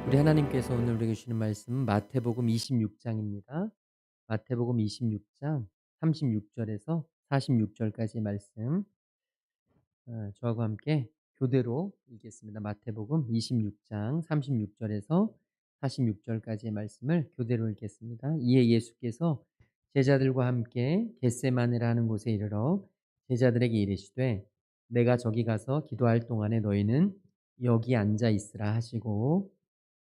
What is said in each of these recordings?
우리 하나님께서 오늘 우리에게 주시는 말씀은 마태복음 26장입니다. 마태복음 26장 36절에서 46절까지의 말씀, 저하고 함께 교대로 읽겠습니다. 마태복음 26장 36절에서 46절까지의 말씀을 교대로 읽겠습니다. 이에 예수께서 제자들과 함께 겟세마네라 하는 곳에 이르러 제자들에게 이르시되 내가 저기 가서 기도할 동안에 너희는 여기 앉아 있으라 하시고,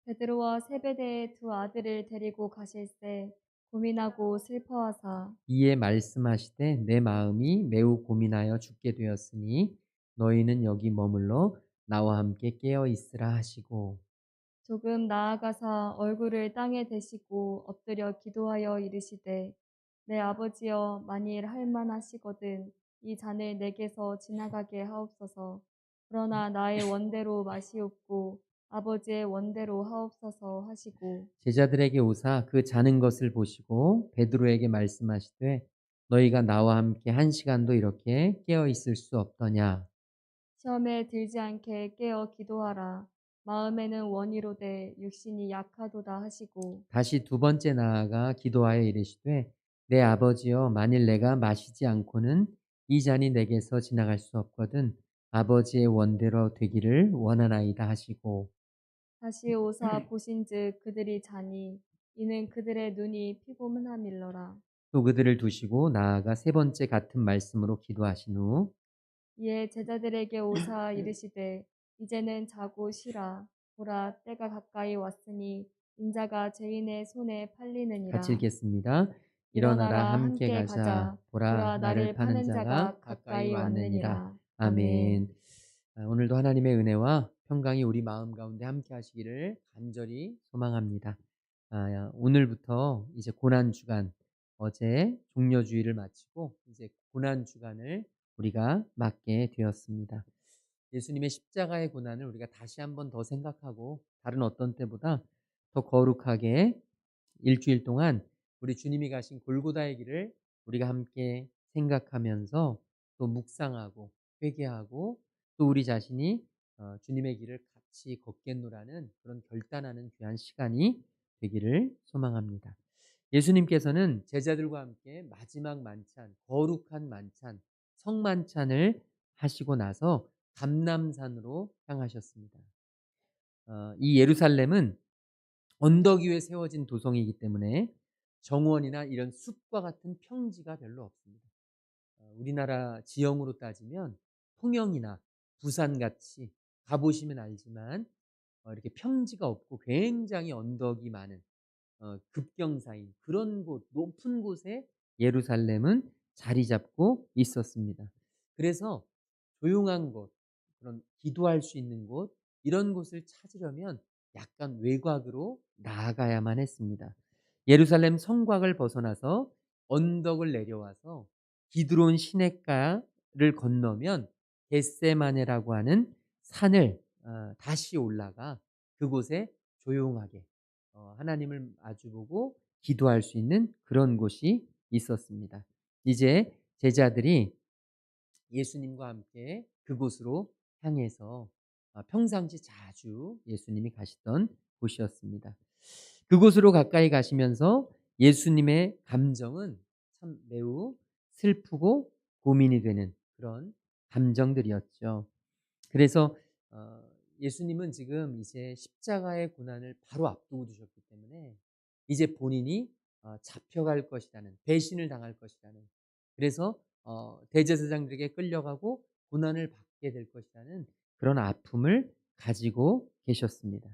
베드로와 세베대의 두 아들을 데리고 가실새 고민하고 슬퍼하사 이에 말씀하시되 내 마음이 매우 고민하여 죽게 되었으니 너희는 여기 머물러 나와 함께 깨어 있으라 하시고, 조금 나아가사 얼굴을 땅에 대시고 엎드려 기도하여 이르시되 내 아버지여 만일 할만하시거든 이 잔을 내게서 지나가게 하옵소서. 그러나 나의 원대로 마시옵고 아버지의 원대로 하옵소서 하시고 제자들에게 오사 그 자는 것을 보시고 베드로에게 말씀하시되 너희가 나와 함께 한 시간도 이렇게 깨어 있을 수 없더냐. 시험에 들지 않게 깨어 기도하라. 마음에는 원이로되 육신이 약하도다 하시고 다시 두 번째 나아가 기도하여 이르시되 내 아버지여 만일 내가 마시지 않고는 이 잔이 내게서 지나갈 수 없거든 아버지의 원대로 되기를 원하나이다 하시고, 다시 오사 보신즉 그들이 자니 이는 그들의 눈이 피곤함일러라. 또 그들을 두시고 나아가 세 번째 같은 말씀으로 기도하신 후 이에 제자들에게 오사 이르시되 이제는 자고 쉬라. 보라 때가 가까이 왔으니 인자가 죄인의 손에 같이 팔리느니라. 읽겠습니다. 일어나라 일어나라 함께 함께 가자. 가자. 보라 보라 나를 나를 파는 파는 자가 자가 가까이 가까이 왔느니라. 왔느니라. 아멘. 아멘. 오늘도 하나님의 은혜와 평강이 우리 마음 가운데 함께 하시기를 간절히 소망합니다. 오늘부터 이제 고난 주간, 어제 종려주의를 마치고 이제 고난 주간을 우리가 맞게 되었습니다. 예수님의 십자가의 고난을 우리가 다시 한번 더 생각하고 다른 어떤 때보다 더 거룩하게 일주일 동안 우리 주님이 가신 골고다의 길을 우리가 함께 생각하면서 또 묵상하고 회개하고 또 우리 자신이 주님의 길을 같이 걷겠노라는 그런 결단하는 귀한 시간이 되기를 소망합니다. 예수님께서는 제자들과 함께 마지막 만찬, 거룩한 만찬, 성만찬을 하시고 나서 감람산으로 향하셨습니다. 이 예루살렘은 언덕 위에 세워진 도성이기 때문에 정원이나 이런 숲과 같은 평지가 별로 없습니다. 우리나라 지형으로 따지면 통영이나 부산같이 가보시면 알지만 이렇게 평지가 없고 굉장히 언덕이 많은 급경사인 그런 곳, 높은 곳에 예루살렘은 자리 잡고 있었습니다. 그래서 조용한 곳, 그런 기도할 수 있는 곳, 이런 곳을 찾으려면 약간 외곽으로 나아가야만 했습니다. 예루살렘 성곽을 벗어나서 언덕을 내려와서 기드론 시냇가를 건너면 겟세마네라고 하는 산을 다시 올라가 그곳에 조용하게 하나님을 마주보고 기도할 수 있는 그런 곳이 있었습니다. 이제 제자들이 예수님과 함께 그곳으로 향해서 평상시 자주 예수님이 가시던 곳이었습니다. 그곳으로 가까이 가시면서 예수님의 감정은 참 매우 슬프고 고민이 되는 그런 감정들이었죠. 그래서 어 예수님은 지금 이제 십자가의 고난을 바로 앞두고 두셨기 때문에 이제 본인이 잡혀갈 것이라는, 배신을 당할 것이라는, 그래서 대제사장들에게 끌려가고 고난을 받게 될 것이라는 그런 아픔을 가지고 계셨습니다.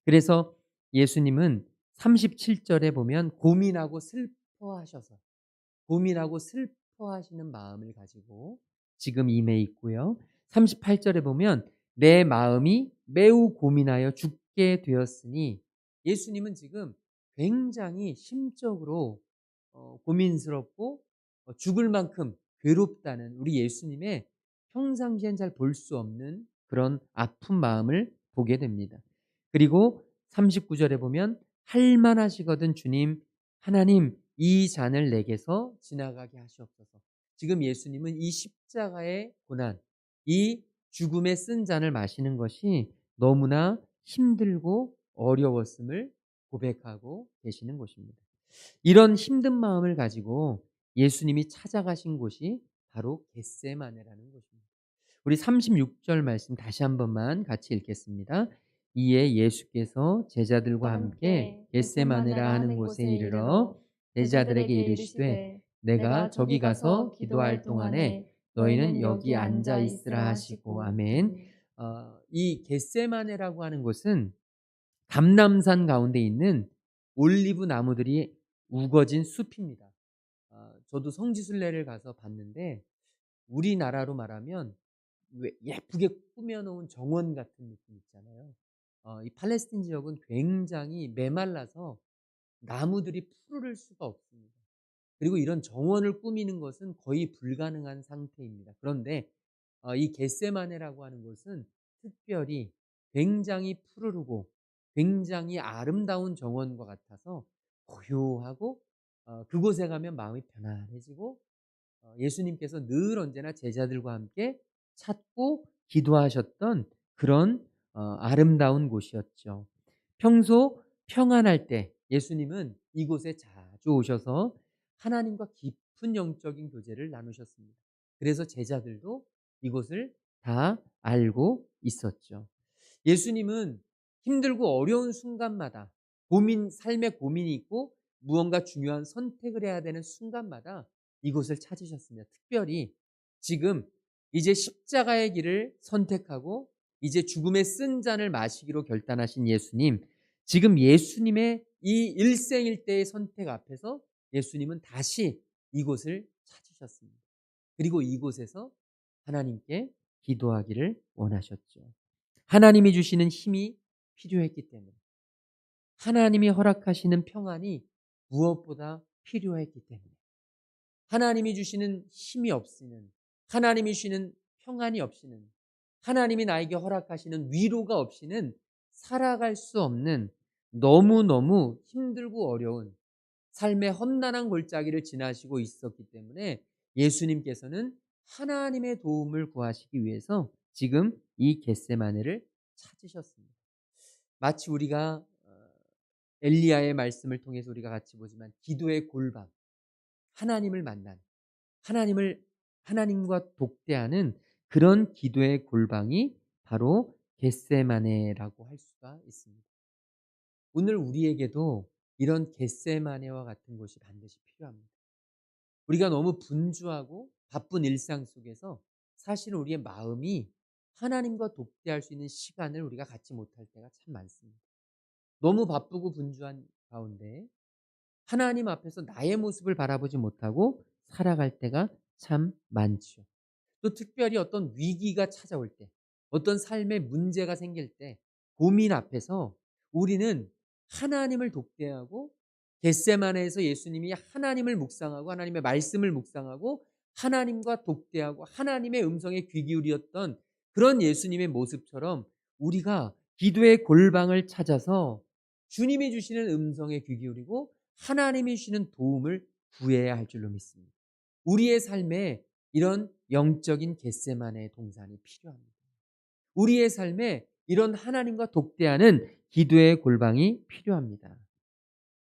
그래서 예수님은 37절에 보면 고민하고 슬퍼하시는 마음을 가지고 지금 임해 있고요. 38절에 보면 내 마음이 매우 고민하여 죽게 되었으니, 예수님은 지금 굉장히 심적으로 고민스럽고 죽을 만큼 괴롭다는 우리 예수님의 평상시엔 잘 볼 수 없는 그런 아픈 마음을 보게 됩니다. 그리고 39절에 보면 할만하시거든 주님, 하나님 이 잔을 내게서 지나가게 하시옵소서. 지금 예수님은 이 십자가의 고난, 이 죽음의 쓴 잔을 마시는 것이 너무나 힘들고 어려웠음을 고백하고 계시는 곳입니다. 이런 힘든 마음을 가지고 예수님이 찾아가신 곳이 바로 겟세마네라는 곳입니다. 우리 36절 말씀 다시 한 번만 같이 읽겠습니다. 이에 예수께서 제자들과 함께 함께 겟세마네라 겟세마네라 하는 하는 곳에 곳에 이르러 이르러 제자들에게 제자들에게 이르시되 이르시되 내가 내가 저기 저기 가서 가서 기도할 기도할 동안에 동안에 너희는 너희는 여기 여기 앉아 앉아 있으라 있으라 하시고 하시고 아멘. 아멘. 이 겟세마네라고 하는 곳은 감람산 가운데 있는 올리브 나무들이 우거진 숲입니다. 저도 성지순례를 가서 봤는데 우리나라로 말하면 왜 예쁘게 꾸며 놓은 정원 같은 느낌 있잖아요. 이 팔레스틴 지역은 굉장히 메말라서 나무들이 푸르를 수가 없습니다. 그리고 이런 정원을 꾸미는 것은 거의 불가능한 상태입니다. 그런데 이 겟세마네라고 하는 곳은 특별히 굉장히 푸르르고 굉장히 아름다운 정원과 같아서 고요하고 그곳에 가면 마음이 편안해지고 예수님께서 늘 언제나 제자들과 함께 찾고 기도하셨던 그런 아름다운 곳이었죠. 평소 평안할 때 예수님은 이곳에 자주 오셔서 하나님과 깊은 영적인 교제를 나누셨습니다. 그래서 제자들도 이곳을 다 알고 있었죠. 예수님은 힘들고 어려운 순간마다 삶의 고민이 있고 무언가 중요한 선택을 해야 되는 순간마다 이곳을 찾으셨습니다. 특별히 지금 이제 십자가의 길을 선택하고 이제 죽음의 쓴 잔을 마시기로 결단하신 예수님, 지금 예수님의 이 일생일대의 선택 앞에서 예수님은 다시 이곳을 찾으셨습니다. 그리고 이곳에서 하나님께 기도하기를 원하셨죠. 하나님이 주시는 힘이 필요했기 때문에, 하나님이 허락하시는 평안이 무엇보다 필요했기 때문에, 하나님이 주시는 힘이 없이는, 하나님이 주시는 평안이 없이는, 하나님이 나에게 허락하시는 위로가 없이는 살아갈 수 없는 너무너무 힘들고 어려운 삶의 험난한 골짜기를 지나시고 있었기 때문에 예수님께서는 하나님의 도움을 구하시기 위해서 지금 이 겟세마네를 찾으셨습니다. 마치 우리가 엘리야의 말씀을 통해서 우리가 같이 보지만 기도의 골방, 하나님을 만난, 하나님을 하나님과 독대하는 그런 기도의 골방이 바로 겟세마네라고 할 수가 있습니다. 오늘 우리에게도 이런 겟세마네와 같은 곳이 반드시 필요합니다. 우리가 너무 분주하고 바쁜 일상 속에서 사실 우리의 마음이 하나님과 독대할 수 있는 시간을 우리가 갖지 못할 때가 참 많습니다. 너무 바쁘고 분주한 가운데 하나님 앞에서 나의 모습을 바라보지 못하고 살아갈 때가 참 많죠. 또 특별히 어떤 위기가 찾아올 때, 어떤 삶의 문제가 생길 때, 고민 앞에서 우리는 하나님을 독대하고 겟세마네에서 예수님이 하나님을 묵상하고 하나님의 말씀을 묵상하고 하나님과 독대하고 하나님의 음성에 귀 기울였던 그런 예수님의 모습처럼 우리가 기도의 골방을 찾아서 주님이 주시는 음성에 귀 기울이고 하나님이 주시는 도움을 구해야 할 줄로 믿습니다. 우리의 삶에 이런 영적인 겟세마네의 동산이 필요합니다. 우리의 삶에 이런 하나님과 독대하는 기도의 골방이 필요합니다.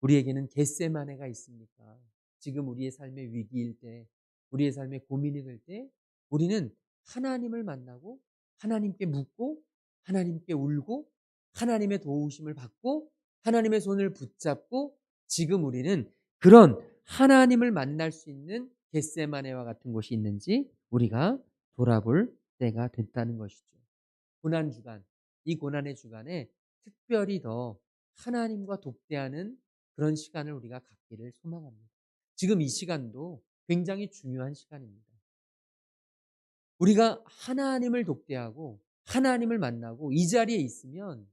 우리에게는 겟세마네가 있습니까? 지금 우리의 삶의 위기일 때, 우리의 삶의 고민이 될 때 우리는 하나님을 만나고 하나님께 묻고 하나님께 울고 하나님의 도우심을 받고 하나님의 손을 붙잡고 지금 우리는 그런 하나님을 만날 수 있는 겟세마네와 같은 곳이 있는지 우리가 돌아볼 때가 됐다는 것이죠. 고난 주간, 이 고난의 주간에 특별히 더 하나님과 독대하는 그런 시간을 우리가 갖기를 소망합니다. 지금 이 시간도 굉장히 중요한 시간입니다. 우리가 하나님을 독대하고 하나님을 만나고 이 자리에 있으면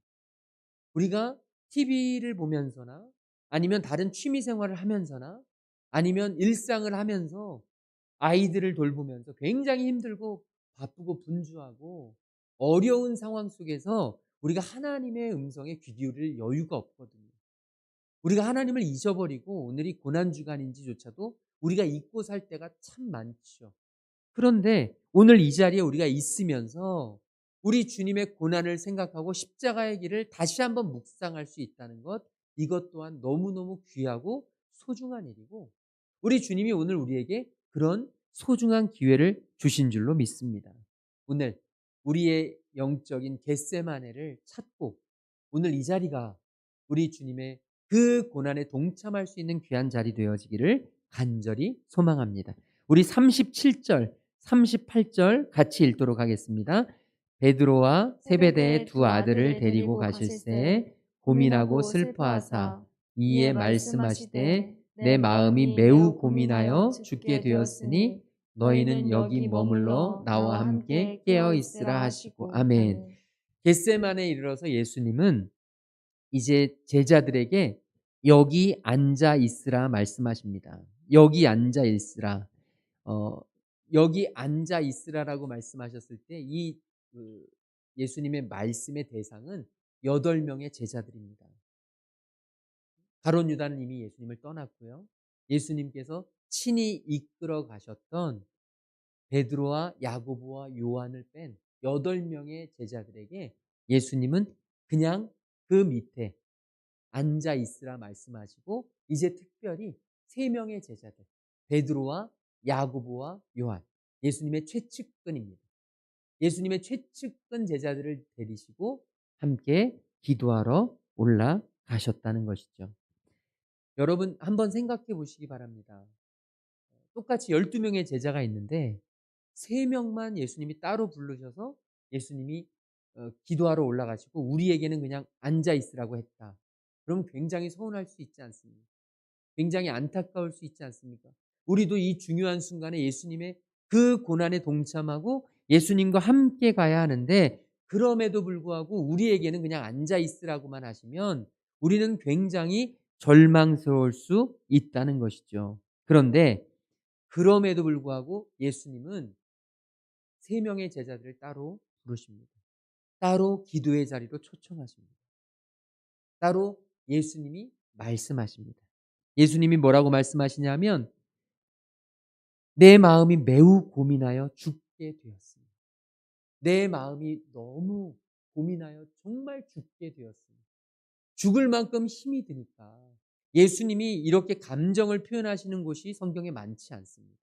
우리가 TV를 보면서나 아니면 다른 취미 생활을 하면서나 아니면 일상을 하면서 아이들을 돌보면서 굉장히 힘들고 바쁘고 분주하고 어려운 상황 속에서 우리가 하나님의 음성에 귀 기울일 여유가 없거든요. 우리가 하나님을 잊어버리고 오늘이 고난주간인지조차도 우리가 잊고 살 때가 참 많죠. 그런데 오늘 이 자리에 우리가 있으면서 우리 주님의 고난을 생각하고 십자가의 길을 다시 한번 묵상할 수 있다는 것, 이것 또한 너무너무 귀하고 소중한 일이고, 우리 주님이 오늘 우리에게 그런 소중한 기회를 주신 줄로 믿습니다. 오늘 우리의 영적인 겟세마네를 찾고 오늘 이 자리가 우리 주님의 그 고난에 동참할 수 있는 귀한 자리 되어지기를 간절히 소망합니다. 우리 37절, 38절 같이 읽도록 하겠습니다. 베드로와 세베대의 세베대의 두 두 아들을 아들을 데리고 데리고 가실새 가실새 고민하고 고민하고 슬퍼하사 슬퍼하사 이에 이에 말씀하시되 말씀하시되 내 내 마음이 마음이 매우 매우 고민하여 고민하여 죽게 죽게 되었으니 되었으니 너희는 너희는 여기 여기 머물러 머물러 나와 나와 함께 함께 깨어 깨어 있으라 있으라 하시고. 하시고. 아멘. 아멘. 겟세마네에 이르러서 예수님은 이제 제자들에게 여기 앉아 있으라 말씀하십니다. 여기 앉아 있으라. 어, 여기 앉아 있으라라고 말씀하셨을 때 이 예수님의 말씀의 대상은 8명의 제자들입니다. 가룟 유다는 이미 예수님을 떠났고요. 예수님께서 친히 이끌어 가셨던 베드로와 야고보와 요한을 뺀 8명의 제자들에게 예수님은 그냥 그 밑에 앉아 있으라 말씀하시고, 이제 특별히 3명의 제자들, 베드로와 야고보와 요한, 예수님의 최측근입니다. 예수님의 최측근 제자들을 데리시고 함께 기도하러 올라가셨다는 것이죠. 여러분 한번 생각해 보시기 바랍니다. 똑같이 12명의 제자가 있는데 3명만 예수님이 따로 부르셔서 예수님이 기도하러 올라가시고 우리에게는 그냥 앉아 있으라고 했다. 그럼 굉장히 서운할 수 있지 않습니까? 굉장히 안타까울 수 있지 않습니까? 우리도 이 중요한 순간에 예수님의 그 고난에 동참하고 예수님과 함께 가야 하는데, 그럼에도 불구하고 우리에게는 그냥 앉아 있으라고만 하시면 우리는 굉장히 절망스러울 수 있다는 것이죠. 그런데 그럼에도 불구하고 예수님은 3명의 제자들을 따로 부르십니다. 따로 기도의 자리로 초청하십니다. 따로 예수님이 말씀하십니다. 예수님이 뭐라고 말씀하시냐면 내 마음이 매우 고민하여 죽게 되었습니다. 내 마음이 너무 고민하여 정말 죽게 되었습니다. 죽을 만큼 힘이 드니까. 예수님이 이렇게 감정을 표현하시는 곳이 성경에 많지 않습니다.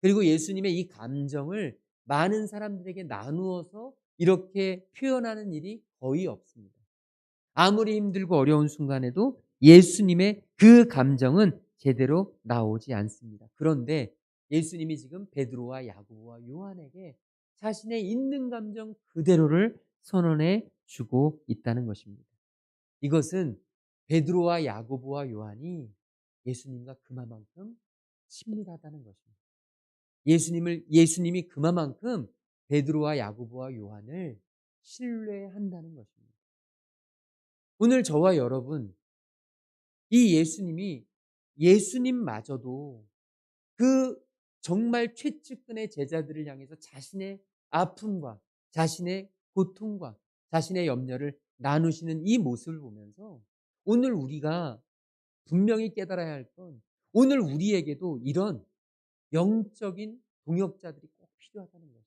그리고 예수님의 이 감정을 많은 사람들에게 나누어서 이렇게 표현하는 일이 거의 없습니다. 아무리 힘들고 어려운 순간에도 예수님의 그 감정은 제대로 나오지 않습니다. 그런데 예수님이 지금 베드로와 야고보와 요한에게 자신의 있는 감정 그대로를 선언해 주고 있다는 것입니다. 이것은 베드로와 야고보와 요한이 예수님과 그만큼 친밀하다는 것입니다. 예수님이 그만큼 베드로와 야고보와 요한을 신뢰한다는 것입니다. 오늘 저와 여러분, 이 예수님마저도 그 정말 최측근의 제자들을 향해서 자신의 아픔과 자신의 고통과 자신의 염려를 나누시는 이 모습을 보면서 오늘 우리가 분명히 깨달아야 할 건, 오늘 우리에게도 이런 영적인 동역자들이 꼭 필요하다는 거죠.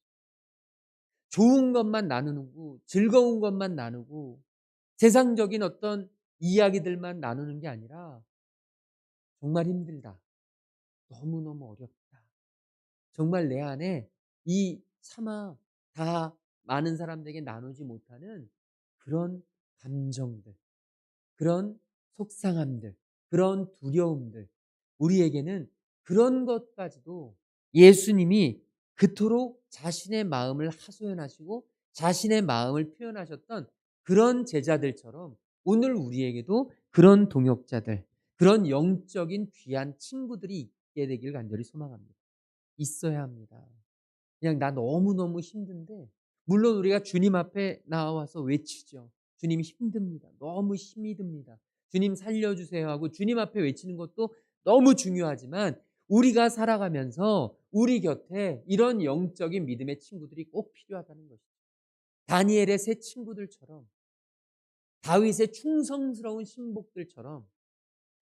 좋은 것만 나누고 즐거운 것만 나누고 세상적인 어떤 이야기들만 나누는 게 아니라 정말 힘들다, 너무너무 어렵다, 정말 내 안에 이 차마 다 많은 사람들에게 나누지 못하는 그런 감정들, 그런 속상함들, 그런 두려움들, 우리에게는 그런 것까지도 예수님이 그토록 자신의 마음을 하소연하시고 자신의 마음을 표현하셨던 그런 제자들처럼 오늘 우리에게도 그런 동역자들, 그런 영적인 귀한 친구들이 있게 되길 간절히 소망합니다. 있어야 합니다. 그냥 나 너무너무 힘든데, 물론 우리가 주님 앞에 나와서 외치죠. 주님 힘듭니다. 너무 힘이 듭니다. 주님 살려주세요 하고 주님 앞에 외치는 것도 너무 중요하지만, 우리가 살아가면서 우리 곁에 이런 영적인 믿음의 친구들이 꼭 필요하다는 것이죠. 다니엘의 세 친구들처럼, 다윗의 충성스러운 신복들처럼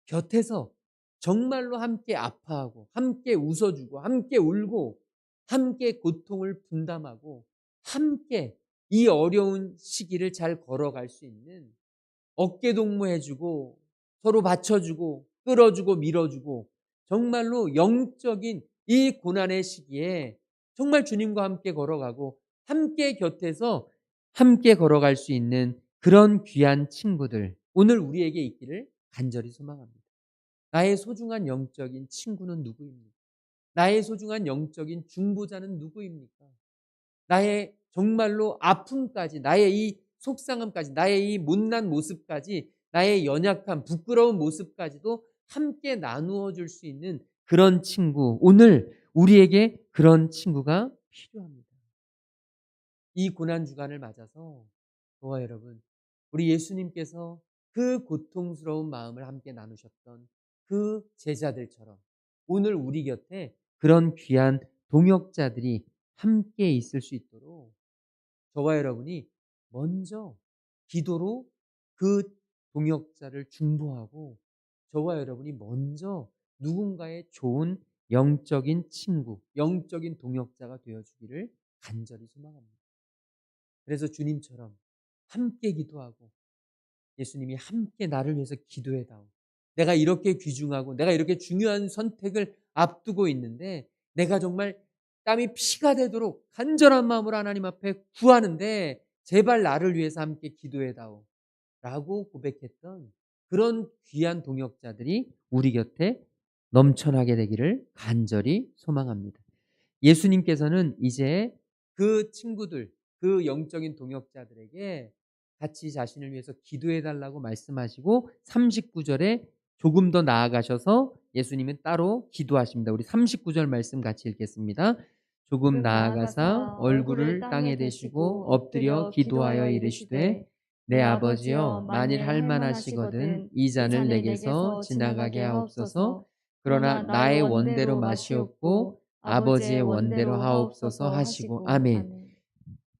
곁에서 정말로 함께 아파하고 함께 웃어주고 함께 울고 함께 고통을 분담하고 함께 이 어려운 시기를 잘 걸어갈 수 있는 어깨 동무해주고 서로 받쳐주고 끌어주고 밀어주고 정말로 영적인 이 고난의 시기에 정말 주님과 함께 걸어가고 함께 곁에서 함께 걸어갈 수 있는 그런 귀한 친구들 오늘 우리에게 있기를 간절히 소망합니다. 나의 소중한 영적인 친구는 누구입니까? 나의 소중한 영적인 중보자는 누구입니까? 나의 정말로 아픔까지, 나의 이 속상함까지, 나의 이 못난 모습까지, 나의 연약함, 부끄러운 모습까지도 함께 나누어 줄 수 있는 그런 친구. 오늘 우리에게 그런 친구가 필요합니다. 이 고난 주간을 맞아서 저와 여러분, 우리 예수님께서 그 고통스러운 마음을 함께 나누셨던 그 제자들처럼 오늘 우리 곁에 그런 귀한 동역자들이 함께 있을 수 있도록 저와 여러분이 먼저 기도로 그 동역자를 중보하고 저와 여러분이 먼저 누군가의 좋은 영적인 친구, 영적인 동역자가 되어주기를 간절히 소망합니다. 그래서 주님처럼 함께 기도하고 예수님이 함께 나를 위해서 기도해다오. 내가 이렇게 귀중하고 내가 이렇게 중요한 선택을 앞두고 있는데 내가 정말 땀이 피가 되도록 간절한 마음으로 하나님 앞에 구하는데 제발 나를 위해서 함께 기도해다오 라고 고백했던 그런 귀한 동역자들이 우리 곁에 넘쳐나게 되기를 간절히 소망합니다. 예수님께서는 이제 그 친구들, 그 영적인 동역자들에게 같이 자신을 위해서 기도해 달라고 말씀하시고 39절에 조금 더 나아가셔서 예수님은 따로 기도하십니다. 우리 39절 말씀 같이 읽겠습니다. 조금 조금 나아가사 나아가사 얼굴을 얼굴을 땅에 땅에 대시고 대시고 엎드려 엎드려 기도하여 기도하여 이르시되 이르시되 내 내 아버지여 아버지여 만일 만일 할만하시거든 할만하시거든 이 이 잔을 잔을 내게서 내게서 지나가게 지나가게 하옵소서. 하옵소서. 그러나 그러나 나의 나의 원대로 원대로 마시옵고 마시옵고 아버지의 아버지의 원대로 원대로 하옵소서 하옵소서 하시고 하시고 아멘. 아멘.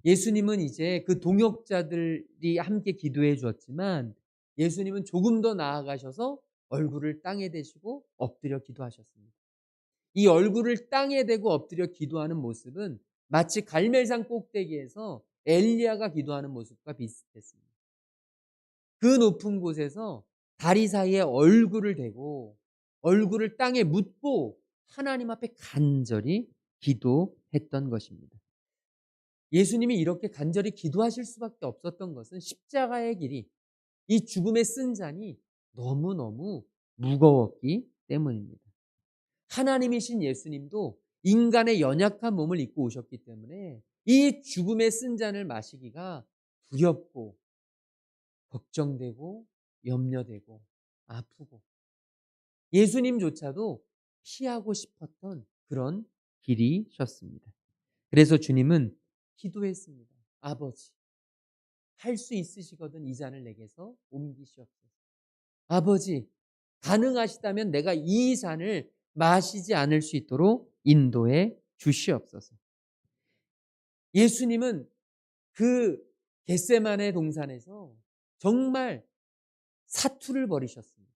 예수님은 이제 그 동역자들이 함께 기도해 주었지만 예수님은 조금 더 나아가셔서 얼굴을 땅에 대시고 엎드려 기도하셨습니다. 이 얼굴을 땅에 대고 엎드려 기도하는 모습은 마치 갈멜산 꼭대기에서 엘리야가 기도하는 모습과 비슷했습니다. 그 높은 곳에서 다리 사이에 얼굴을 대고 얼굴을 땅에 묻고 하나님 앞에 간절히 기도했던 것입니다. 예수님이 이렇게 간절히 기도하실 수밖에 없었던 것은 십자가의 길이, 이 죽음의 쓴 잔이 너무너무 무거웠기 때문입니다. 하나님이신 예수님도 인간의 연약한 몸을 입고 오셨기 때문에 이 죽음의 쓴 잔을 마시기가 두렵고 걱정되고 염려되고 아프고 예수님조차도 피하고 싶었던 그런 길이셨습니다. 그래서 주님은 기도했습니다. 아버지, 할 수 있으시거든 이 잔을 내게서 옮기시옵소서. 아버지, 가능하시다면 내가 이 잔을 마시지 않을 수 있도록 인도해 주시옵소서. 예수님은 그 겟세마네 동산에서 정말 사투를 벌이셨습니다.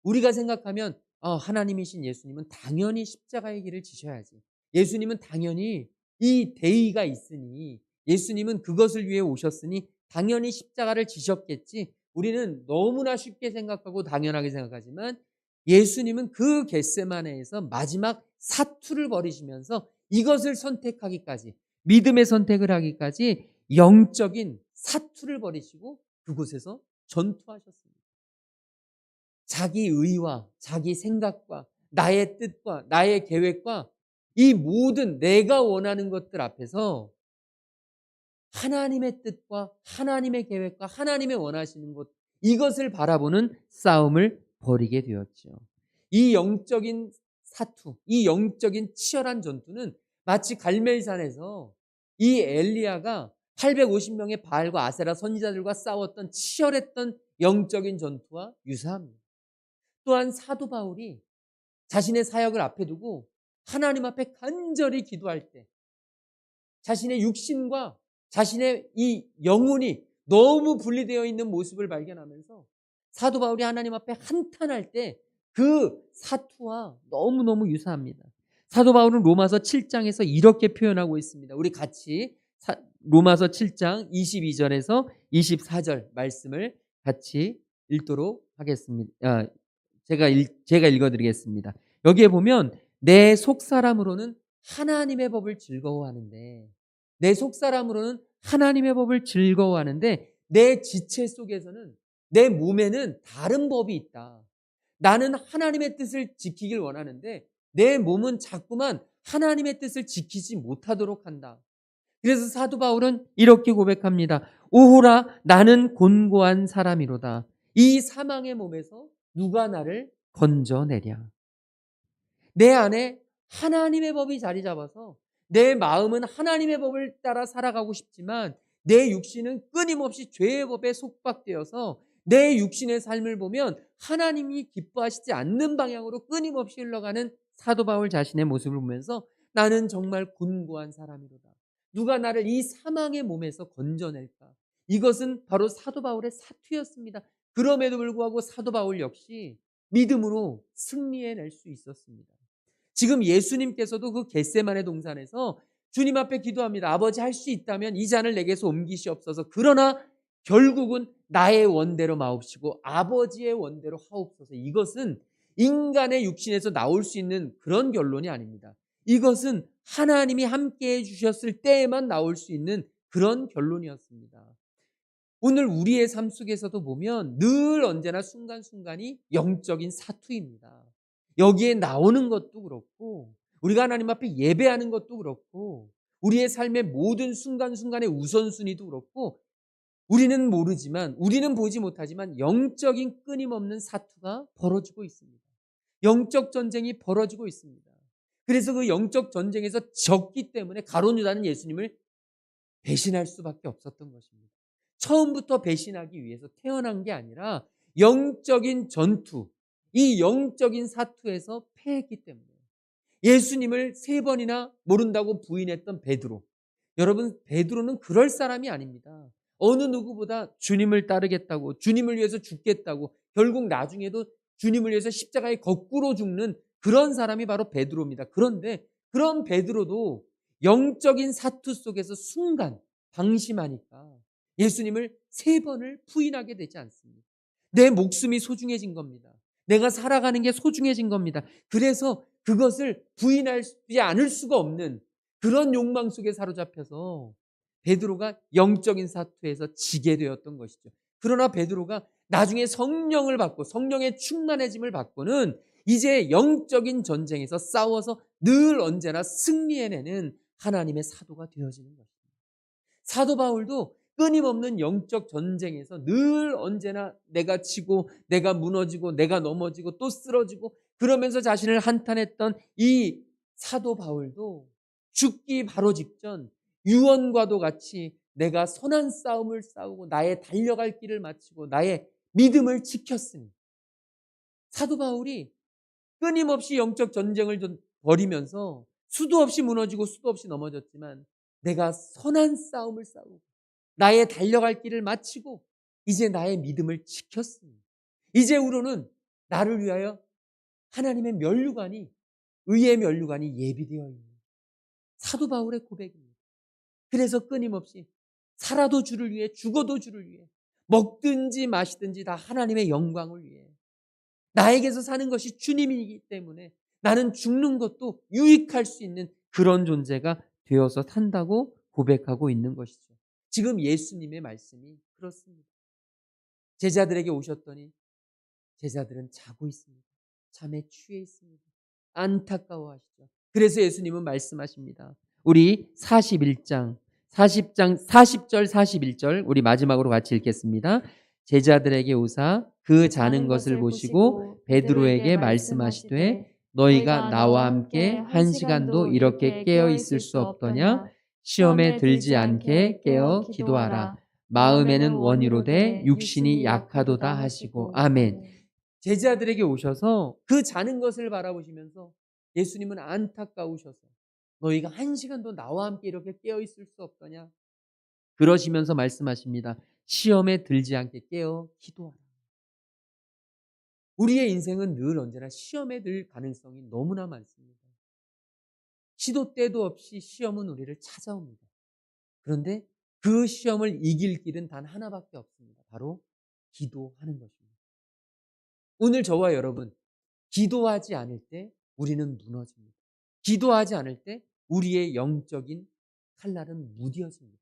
우리가 생각하면 하나님이신 예수님은 당연히 십자가의 길을 지셔야지. 예수님은 당연히 이 대의가 있으니 예수님은 그것을 위해 오셨으니 당연히 십자가를 지셨겠지. 우리는 너무나 쉽게 생각하고 당연하게 생각하지만 예수님은 그 겟세마네에서 마지막 사투를 벌이시면서 이것을 선택하기까지 믿음의 선택을 하기까지 영적인 사투를 벌이시고 그곳에서 전투하셨습니다. 자기 의와 자기 생각과 나의 뜻과 나의 계획과 이 모든 내가 원하는 것들 앞에서 하나님의 뜻과 하나님의 계획과 하나님의 원하시는 것 이것을 바라보는 싸움을 벌이게 되었죠. 이 영적인 사투, 이 영적인 치열한 전투는 마치 갈멜산에서 이 엘리야가 850명의 바알과 아세라 선지자들과 싸웠던 치열했던 영적인 전투와 유사합니다. 또한 사도 바울이 자신의 사역을 앞에 두고 하나님 앞에 간절히 기도할 때 자신의 육신과 자신의 이 영혼이 너무 분리되어 있는 모습을 발견하면서 사도 바울이 하나님 앞에 한탄할 때 그 사투와 너무너무 유사합니다. 사도 바울은 로마서 7장에서 이렇게 표현하고 있습니다. 우리 같이 로마서 7장 22절에서 24절 말씀을 같이 읽도록 하겠습니다. 제가 읽어드리겠습니다. 여기에 보면 내 속사람으로는 하나님의 법을 즐거워하는데, 내 속사람으로는 하나님의 법을 즐거워하는데 내 지체 속에서는, 내 몸에는 다른 법이 있다. 나는 하나님의 뜻을 지키길 원하는데 내 몸은 자꾸만 하나님의 뜻을 지키지 못하도록 한다. 그래서 사도 바울은 이렇게 고백합니다. 오호라, 나는 곤고한 사람이로다. 이 사망의 몸에서 누가 나를 건져내랴. 내 안에 하나님의 법이 자리 잡아서 내 마음은 하나님의 법을 따라 살아가고 싶지만 내 육신은 끊임없이 죄의 법에 속박되어서 내 육신의 삶을 보면 하나님이 기뻐하시지 않는 방향으로 끊임없이 흘러가는 사도 바울 자신의 모습을 보면서 나는 정말 곤고한 사람이로다. 누가 나를 이 사망의 몸에서 건져낼까? 이것은 바로 사도 바울의 사투였습니다. 그럼에도 불구하고 사도 바울 역시 믿음으로 승리해낼 수 있었습니다. 지금 예수님께서도 그 겟세마네 동산에서 주님 앞에 기도합니다. 아버지, 할 수 있다면 이 잔을 내게서 옮기시옵소서. 그러나 결국은 나의 원대로 마옵시고 아버지의 원대로 하옵소서. 이것은 인간의 육신에서 나올 수 있는 그런 결론이 아닙니다. 이것은 하나님이 함께해 주셨을 때에만 나올 수 있는 그런 결론이었습니다. 오늘 우리의 삶 속에서도 보면 늘 언제나 순간순간이 영적인 사투입니다. 여기에 나오는 것도 그렇고 우리가 하나님 앞에 예배하는 것도 그렇고 우리의 삶의 모든 순간순간의 우선순위도 그렇고 우리는 모르지만, 우리는 보지 못하지만 영적인 끊임없는 사투가 벌어지고 있습니다. 영적 전쟁이 벌어지고 있습니다. 그래서 그 영적 전쟁에서 졌기 때문에 가룟 유다는 예수님을 배신할 수밖에 없었던 것입니다. 처음부터 배신하기 위해서 태어난 게 아니라 영적인 전투, 이 영적인 사투에서 패했기 때문에 예수님을 3번이나 모른다고 부인했던 베드로. 여러분, 베드로는 그럴 사람이 아닙니다. 어느 누구보다 주님을 따르겠다고, 주님을 위해서 죽겠다고, 결국 나중에도 주님을 위해서 십자가에 거꾸로 죽는 그런 사람이 바로 베드로입니다. 그런데 그런 베드로도 영적인 사투 속에서 순간 방심하니까 예수님을 3번을 부인하게 되지 않습니다. 내 목숨이 소중해진 겁니다. 내가 살아가는 게 소중해진 겁니다. 그래서 그것을 부인하지 않을 수가 없는 그런 욕망 속에 사로잡혀서 베드로가 영적인 사투에서 지게 되었던 것이죠. 그러나 베드로가 나중에 성령을 받고 성령의 충만해짐을 받고는 이제 영적인 전쟁에서 싸워서 늘 언제나 승리해내는 하나님의 사도가 되어지는 것입니다. 사도 바울도 끊임없는 영적 전쟁에서 늘 언제나 내가 지고 내가 무너지고 내가 넘어지고 또 쓰러지고 그러면서 자신을 한탄했던 이 사도 바울도 죽기 바로 직전 유언과도 같이 내가 선한 싸움을 싸우고 나의 달려갈 길을 마치고 나의 믿음을 지켰으니, 사도 바울이 끊임없이 영적 전쟁을 벌이면서 수도 없이 무너지고 수도 없이 넘어졌지만 내가 선한 싸움을 싸우고 나의 달려갈 길을 마치고 이제 나의 믿음을 지켰으니 이제후로는 나를 위하여 하나님의 면류관이, 의의 면류관이 예비되어 있는 사도 바울의 고백입니다. 그래서 끊임없이 살아도 주를 위해 죽어도 주를 위해 먹든지 마시든지 다 하나님의 영광을 위해 나에게서 사는 것이 주님이기 때문에 나는 죽는 것도 유익할 수 있는 그런 존재가 되어서 산다고 고백하고 있는 것이죠. 지금 예수님의 말씀이 그렇습니다. 제자들에게 오셨더니 제자들은 자고 있습니다. 잠에 취해 있습니다. 안타까워하시죠. 그래서 예수님은 말씀하십니다. 우리 40절 41절 우리 마지막으로 같이 읽겠습니다. 제자들에게 오사 그 자는 것을 보시고 베드로에게 말씀하시되 너희가 나와 함께 1시간도 이렇게 깨어 있을 수 없더냐? 시험에 들지 않게 깨어 기도하라. 마음에는 원이로되 육신이 약하도다 하시고. 아멘. 제자들에게 오셔서 그 자는 것을 바라보시면서 예수님은 안타까우셔서 너희가 1시간도 나와 함께 이렇게 깨어 있을 수 없더냐? 그러시면서 말씀하십니다. 시험에 들지 않게 깨어 기도하라. 우리의 인생은 늘 언제나 시험에 들 가능성이 너무나 많습니다. 시도 때도 없이 시험은 우리를 찾아옵니다. 그런데 그 시험을 이길 길은 단 하나밖에 없습니다. 바로 기도하는 것입니다. 오늘 저와 여러분, 기도하지 않을 때 우리는 무너집니다. 기도하지 않을 때 우리의 영적인 칼날은 무뎌집니다.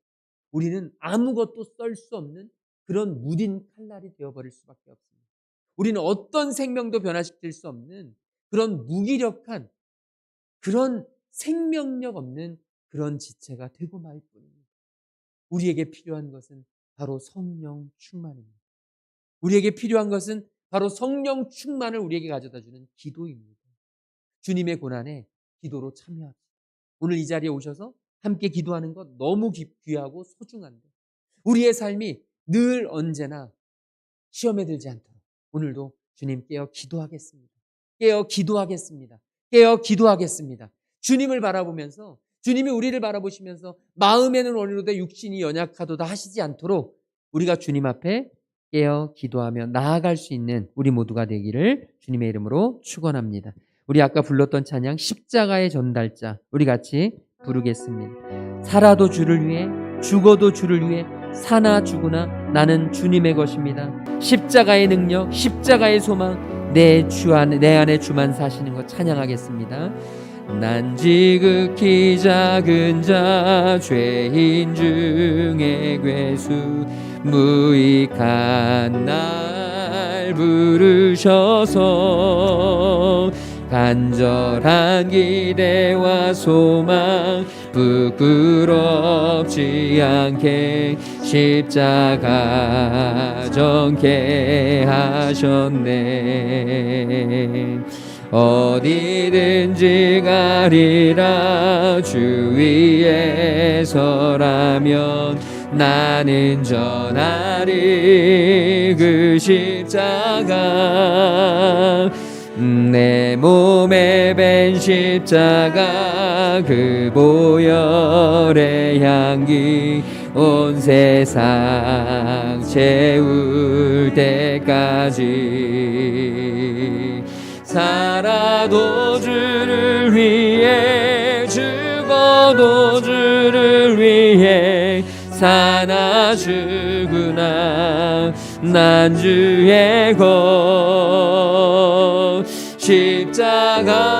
우리는 아무것도 썰 수 없는 그런 무딘 칼날이 되어버릴 수밖에 없습니다. 우리는 어떤 생명도 변화시킬 수 없는 그런 무기력한, 그런 생명력 없는 그런 지체가 되고 말 뿐입니다. 우리에게 필요한 것은 바로 성령 충만입니다. 우리에게 필요한 것은 바로 성령 충만을 우리에게 가져다주는 기도입니다. 주님의 고난에 기도로 참여합시다. 오늘 이 자리에 오셔서 함께 기도하는 것 너무 귀하고 소중한데, 우리의 삶이 늘 언제나 시험에 들지 않도록 오늘도 주님 깨어 기도하겠습니다. 깨어 기도하겠습니다. 깨어 기도하겠습니다. 주님을 바라보면서, 주님이 우리를 바라보시면서 마음에는 어리로되 육신이 연약하도다 하시지 않도록 우리가 주님 앞에 깨어 기도하며 나아갈 수 있는 우리 모두가 되기를 주님의 이름으로 축원합니다. 우리 아까 불렀던 찬양 십자가의 전달자, 우리 같이 부르겠습니다. 살아도 주를 위해, 죽어도 주를 위해, 사나 죽으나 나는 주님의 것입니다. 십자가의 능력, 십자가의 소망, 내 안에 주만 사시는 것 찬양하겠습니다. 난 지극히 작은 자, 죄인 중에 괴수, 무익한 날 부르셔서 간절한 기대와 소망 부끄럽지 않게 십자가 정케 하셨네. 어디든지 가리라 주 위에 서라면 나는 전하리 그 십자가. 내 몸에 밴 십자가 그 보혈의 향기 온 세상 채울 때까지 살아도 주를 위해 죽어도 주를 위해 사나 죽으나 난 주의 것. 십자가의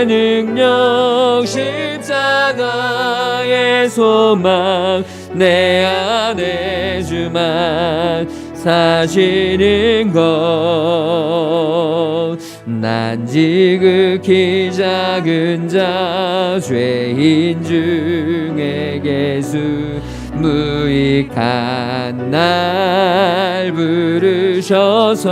능력 십자가의 소망 내 안에 주만 사시는 것. 난 지극히 작은 자 죄인 중에 괴수 무익한 날 부르셔서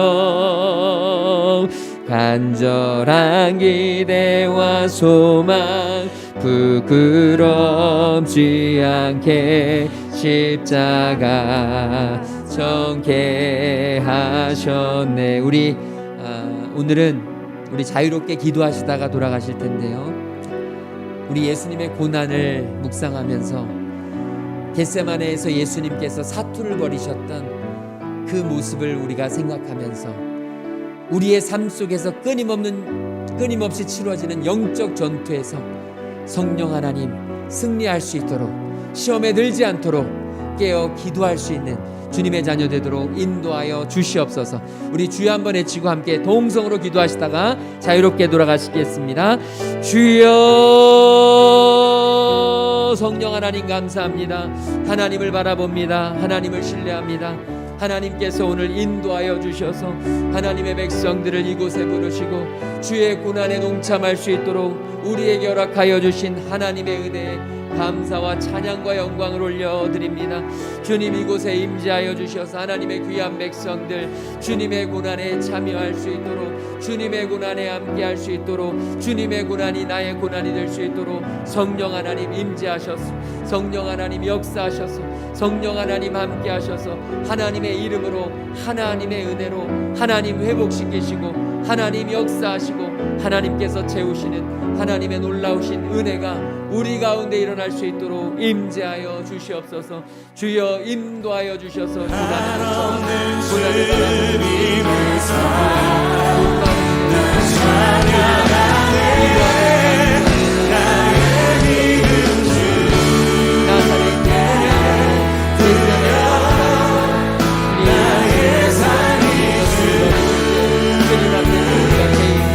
간절한 기대와 소망 부끄럽지 않게 십자가 정케 하셨네. 우리 오늘은 우리 자유롭게 기도하시다가 돌아가실 텐데요, 우리 예수님의 고난을 묵상하면서 겟세마네에서 예수님께서 사투를 벌이셨던 그 모습을 우리가 생각하면서 우리의 삶 속에서 끊임없이 치루어지는 영적 전투에서 성령 하나님 승리할 수 있도록, 시험에 들지 않도록 깨어 기도할 수 있는 주님의 자녀 되도록 인도하여 주시옵소서. 우리 주여 한번 외치고 함께 동성으로 기도하시다가 자유롭게 돌아가시겠습니다. 주여. 성령 하나님 감사합니다. 하나님을 바라봅니다. 하나님을 신뢰합니다. 하나님께서 오늘 인도하여 주셔서 하나님의 백성들을 이곳에 부르시고 주의 고난에 동참할 수 있도록 우리에게 허락하여 주신 하나님의 은혜에 감사와 찬양과 영광을 올려드립니다. 주님, 이곳에 임재하여 주셔서 하나님의 귀한 백성들 주님의 고난에 참여할 수 있도록, 주님의 고난에 함께할 수 있도록, 주님의 고난이 나의 고난이 될 수 있도록 성령 하나님 임재하셔서, 성령 하나님 역사하셔서, 성령 하나님 함께하셔서 하나님의 이름으로, 하나님의 은혜로 하나님 회복시키시고 하나님 역사하시고 하나님께서 채우시는 하나님의 놀라우신 은혜가 우리 가운데 일어날 수 있도록 임재하여 주시옵소서. 주여 인도하여 주셔서 주관하소서.